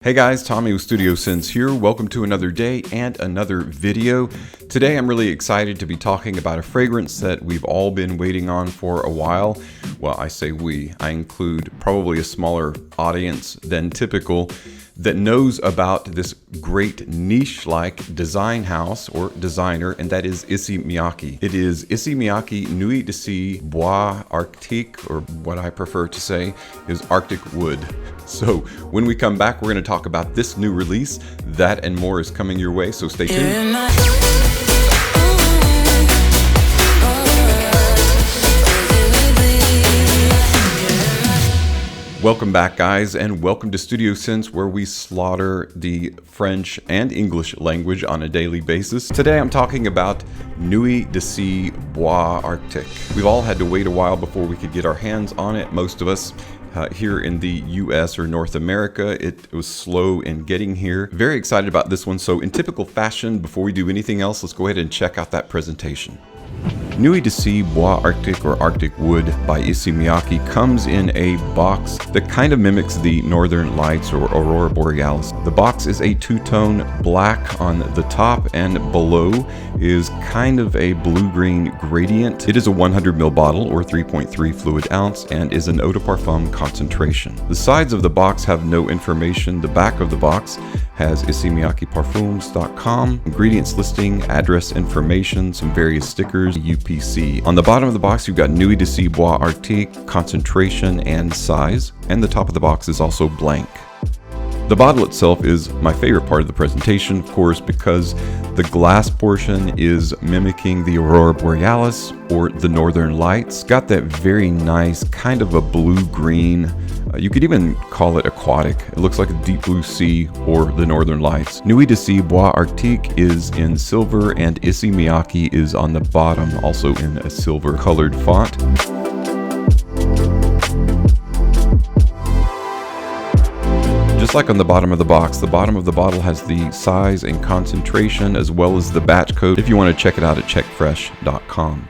Hey guys, Tommy with Studio Sense here. Welcome to another day and another video. Today I'm really excited to be talking about a fragrance that we've all been waiting on for a while. Well, I say we. I include probably a smaller audience than typical that knows about this great niche-like design house or designer, and that is Issey Miyake. It is Issey Miyake Nuit Bois Arctic, or what I prefer to say is Arctic Wood. So when we come back, we're going to talk about this new release. That and more is coming your way, so stay tuned. Welcome back, guys, and welcome to Studio Sense, where we slaughter the French and English language on a daily basis. Today I'm talking about Nuit Bois Arctic. We've all had to wait a while before we could get our hands on it. Most of us here in the US or North America, it was slow in getting here. Very excited about this one. So in typical fashion, before we do anything else, let's go ahead and check out that presentation. Nuit Bois Arctic, or Arctic Wood by Issey Miyake, comes in a box that kind of mimics the Northern Lights or Aurora Borealis. The box is a two-tone black on the top, and below is kind of a blue-green gradient. It is a 100 ml bottle, or 3.3 fluid ounce, and is an eau de parfum concentration. The sides of the box have no information. The back of the box has IsseyMiyakeParfums.com, ingredients listing, address information, some various stickers, UPC. On the bottom of the box, you've got Nuit Bois Arctic, concentration and size, and the top of the box is also blank. The bottle itself is my favorite part of the presentation, of course, because the glass portion is mimicking the Aurora Borealis or the Northern Lights. Got that very nice kind of a blue-green, you could even call it aquatic. It looks like a deep blue sea or the Northern Lights. Nuit Bois Arctic is in silver, and Issey Miyake is on the bottom, also in a silver colored font. Just like on the bottom of the box, the bottom of the bottle has the size and concentration as well as the batch code if you want to check it out at checkfresh.com.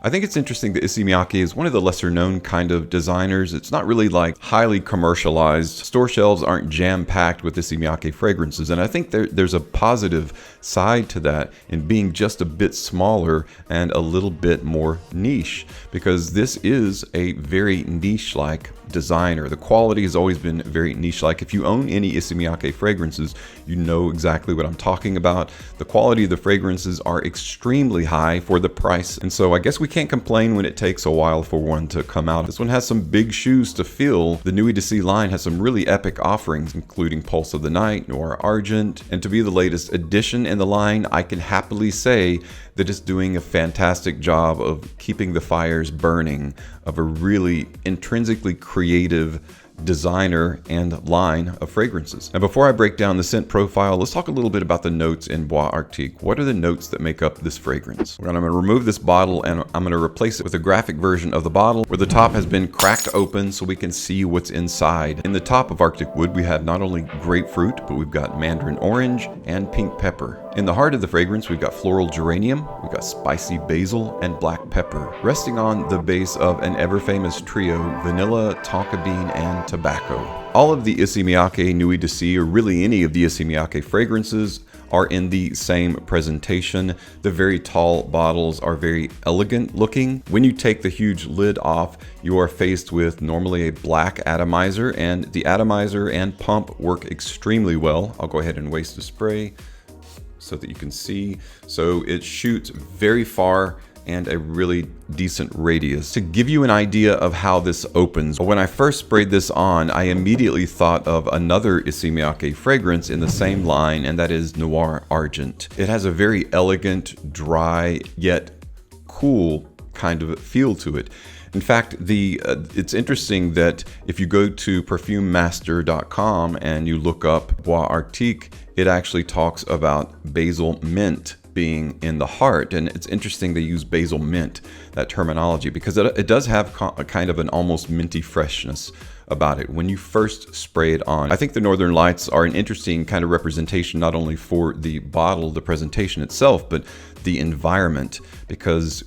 I think it's interesting that Issey Miyake is one of the lesser known kind of designers. It's not really like highly commercialized. Store shelves aren't jam-packed with Issey Miyake fragrances, and I think there's a positive side to that in being just a bit smaller and a little bit more niche, because this is a very niche-like designer. The quality has always been very niche-like. If you own any Issey Miyake fragrances, you know exactly what I'm talking about. The quality of the fragrances are extremely high for the price, and so I guess we can't complain when it takes a while for one to come out. This one has some big shoes to fill. The Nuit line has some really epic offerings, including Pulse of the Night, Noir Argent, and to be the latest addition in the line, I can happily say that it's doing a fantastic job of keeping the fires burning of a really intrinsically creative designer and line of fragrances. And before I break down the scent profile, let's talk a little bit about the notes in Bois Arctic. What are the notes that make up this fragrance? I'm going to remove this bottle and I'm going to replace it with a graphic version of the bottle where the top has been cracked open so we can see what's inside. In the top of Arctic Wood, we have not only grapefruit, but we've got mandarin orange and pink pepper. In the heart of the fragrance, we've got floral geranium, we've got spicy basil, and black pepper, resting on the base of an ever-famous trio, vanilla, tonka bean, and tobacco. All of the Issey Miyake Nuit or really any of the Issey Miyake fragrances, are in the same presentation. The very tall bottles are very elegant looking. When you take the huge lid off, you are faced with normally a black atomizer, and the atomizer and pump work extremely well. I'll go ahead and waste a spray so that you can see. So it shoots very far and a really decent radius. To give you an idea of how this opens, when I first sprayed this on, I immediately thought of another Issey Miyake fragrance in the same line, and that is Noir Argent. It has a very elegant, dry, yet cool kind of feel to it. In fact, it's interesting that if you go to perfumemaster.com and you look up Bois Arctic, it actually talks about basil mint being in the heart, and it's interesting they use basil mint, that terminology, because it does have a kind of an almost minty freshness about it when you first spray it on. I think the Northern Lights are an interesting kind of representation, not only for the bottle, the presentation itself, but the environment, because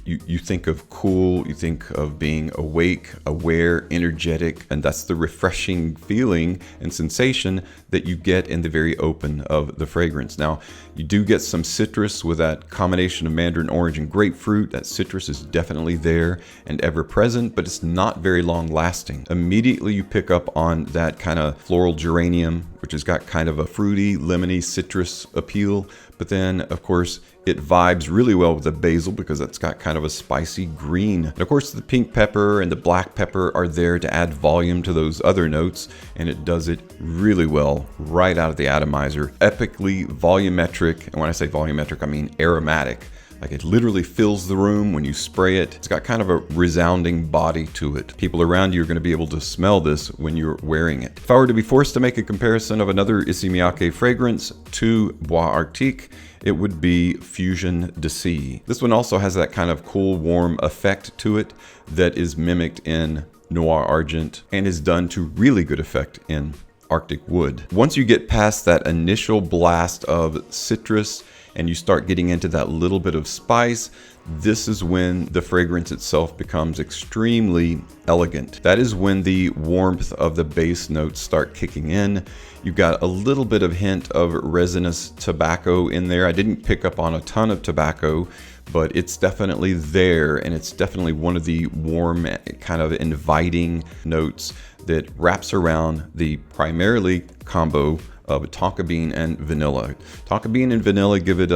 you think of cool, you think of being awake, aware, energetic, and that's the refreshing feeling and sensation that you get in the very open of the fragrance. Now, you do get some citrus with that combination of mandarin orange and grapefruit. That citrus is definitely there and ever present, but it's not very long lasting. Immediately you pick up on that kind of floral geranium, which has got kind of a fruity, lemony, citrus appeal. But then, of course, it vibes really well with the basil because it's got kind of a spicy green. And of course, the pink pepper and the black pepper are there to add volume to those other notes, and it does it really well right out of the atomizer. Epically volumetric, and when I say volumetric, I mean aromatic. Like it literally fills the room when you spray it. It's got kind of a resounding body to it. People around you are going to be able to smell this when you're wearing it. If I were to be forced to make a comparison of another Issey Miyake fragrance to Bois Arctic, it would be Fusion d'Issey. This one also has that kind of cool, warm effect to it that is mimicked in Noir Argent and is done to really good effect in Arctic Wood. Once you get past that initial blast of citrus and you start getting into that little bit of spice, this is when the fragrance itself becomes extremely elegant. That is when the warmth of the base notes start kicking in. You've got a little bit of hint of resinous tobacco in there. I didn't pick up on a ton of tobacco, but it's definitely there, and it's definitely one of the warm, kind of inviting notes that wraps around the primarily combo of tonka bean and vanilla. Tonka bean and vanilla give it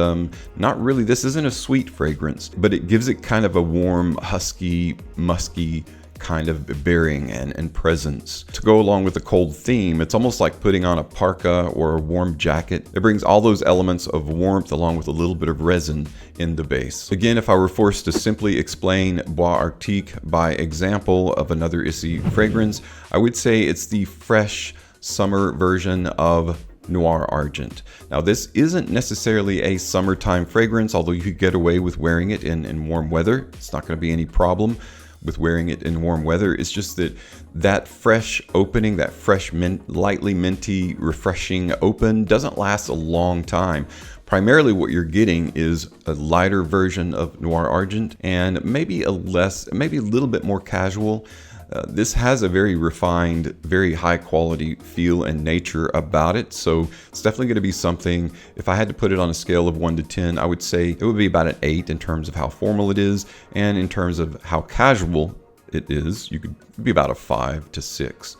not really, this isn't a sweet fragrance, but it gives it kind of a warm, husky, musky kind of bearing and presence. To go along with the cold theme, it's almost like putting on a parka or a warm jacket. It brings all those elements of warmth along with a little bit of resin in the base. Again, if I were forced to simply explain Bois Arctic by example of another Issey fragrance, I would say it's the fresh summer version of Noir Argent. Now, this isn't necessarily a summertime fragrance, although you could get away with wearing it in warm weather. It's not going to be any problem with wearing it in warm weather. It's just that fresh opening, that fresh lightly minty, refreshing open doesn't last a long time. Primarily what you're getting is a lighter version of Noir Argent and maybe a little bit more casual. This has a very refined, very high quality feel and nature about it. So it's definitely going to be something, if I had to put it on a scale of 1 to 10, I would say it would be about an 8 in terms of how formal it is. And in terms of how casual it is, you could be about a 5 to 6.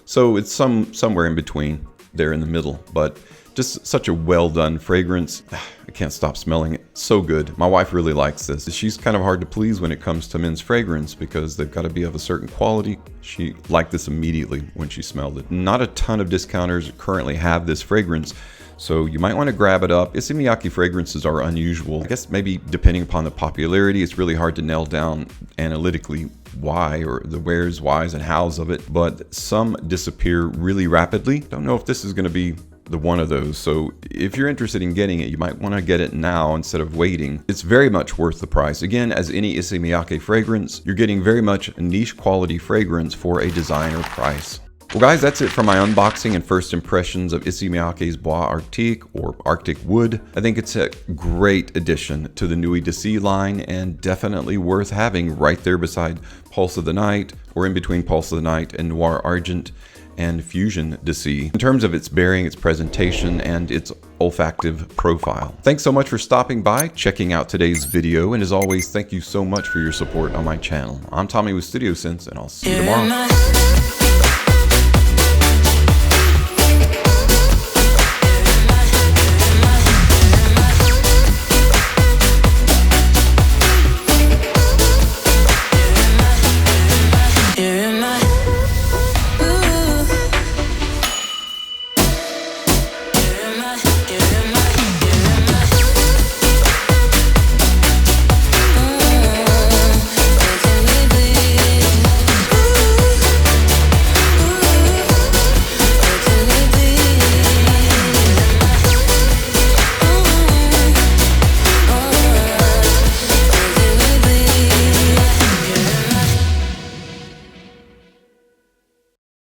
So it's somewhere in between there in the middle, but just such a well done fragrance. I can't stop smelling it. So good. My wife really likes this. She's kind of hard to please when it comes to men's fragrance because they've got to be of a certain quality. She liked this immediately when she smelled it. Not a ton of discounters currently have this fragrance, so you might want to grab it up. Issey Miyake fragrances are unusual. I guess maybe depending upon the popularity, it's really hard to nail down analytically why, or the where's, whys, and hows of it, but some disappear really rapidly. Don't know if this is going to be the one of those. So if you're interested in getting it, you might want to get it now instead of waiting. It's very much worth the price. Again, as any Issey Miyake fragrance, you're getting very much niche quality fragrance for a designer price. Well guys, that's it for my unboxing and first impressions of Issey Miyake's Bois Arctic or Arctic Wood. I think it's a great addition to the Nuit d'Issey line and definitely worth having right there beside Pulse of the Night, or in between Pulse of the Night and Noir Argent and Fusion d'Issey, in terms of its bearing, its presentation, and its olfactive profile. Thanks so much for stopping by, checking out today's video, and as always, thank you so much for your support on my channel. I'm Tommy with Studio Sense, and I'll see you tomorrow.